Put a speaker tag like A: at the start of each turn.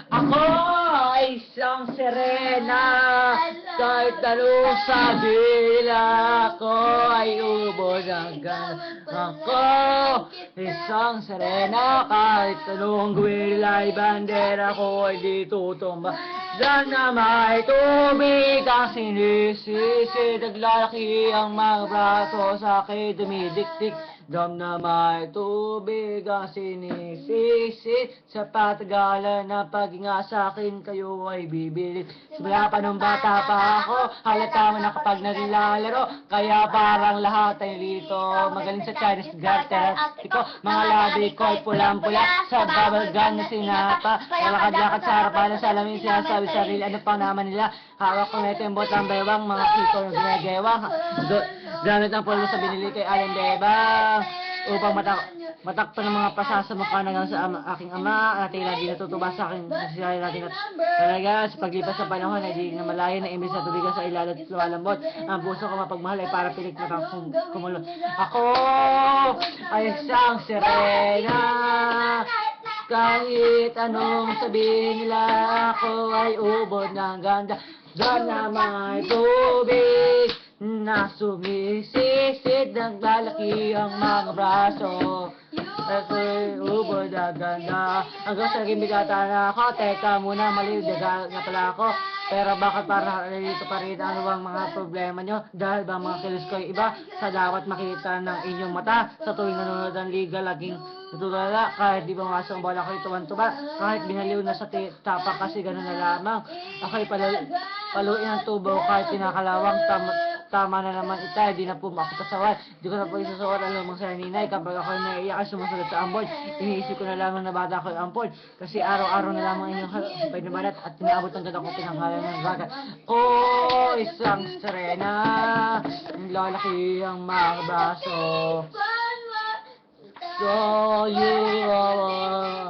A: Ako ay isang sirena, kahit anong sabi nila, ako ay ubo ng gana. Ako, isang sirena, kahit anong gawin nila, bandera ko ay di tutumba. Diyan na may tubig ang sinisisi, naglalaki ang mga braso sa akin dumidikdik. Dam na may tubig ang sinisisi, sa patagalan na paghinga sa akin kayo ay bibili. Simula pa nung bata pa ako, halata mo na kapag naglalaro, kaya parang lahat ay lito. Magaling sa Chinese garter, mga labi ko ay pulang-pula, sa babalgan na sinapa, malakad-lakad sa harapan ng salamin, sinasabi sarili, ano pa naman nila, hawak ko na tembot ng bewang, mga kiko ng ginagewang, gamit ang pulbo sa binili kay Alan Bebang, upang matakpan ng mga pasa sa mukha ng sa aking ama, at tila di natutuba sa akin, nasisirayan natin at talaga, sa paglipas sa panahon ay di na malayo na imbis na tubigan sa ilalat at lumalambot, ang puso ko mapagmahal ay para pilik na kumulot. Ako ay isang sirena, kahit anong sabihin nila, ako ay ubod ng ganda. Diyan na may tubig na sumisisid, naglalaki ang mga braso. Ako'y ubod ng ganda. Hanggang sa gimigata na ako, teka muna, maliw, daga nga pala ako. Pero bakit para dito pa rin, ano bang mga problema nyo? Dahil ba mga kilos ko ay iba sa dapat makita ng inyong mata? Sa tuwing nanonood ng liga, laging natulala, kahit di ba masang bola ko tuwan-tuwa, kahit binaliw na sa tapak kasi gano'n na lamang. Ako'y paluin ang tubo kahit pinakalawang, tama na naman ita, di na po makapasawal. Di ko na po isasuot ang lumang sa ninay, kapag ako'y naiiyak ay sumusunod sa ambon. Iniisip ko na lamang na bata ako'y ampon, kasi araw-araw na lamang inyong halapay na balat at pinaabot ang ganda ko pinanghalan ng bagat. Oh, isang sirena, lalaki ang mga braso. So you are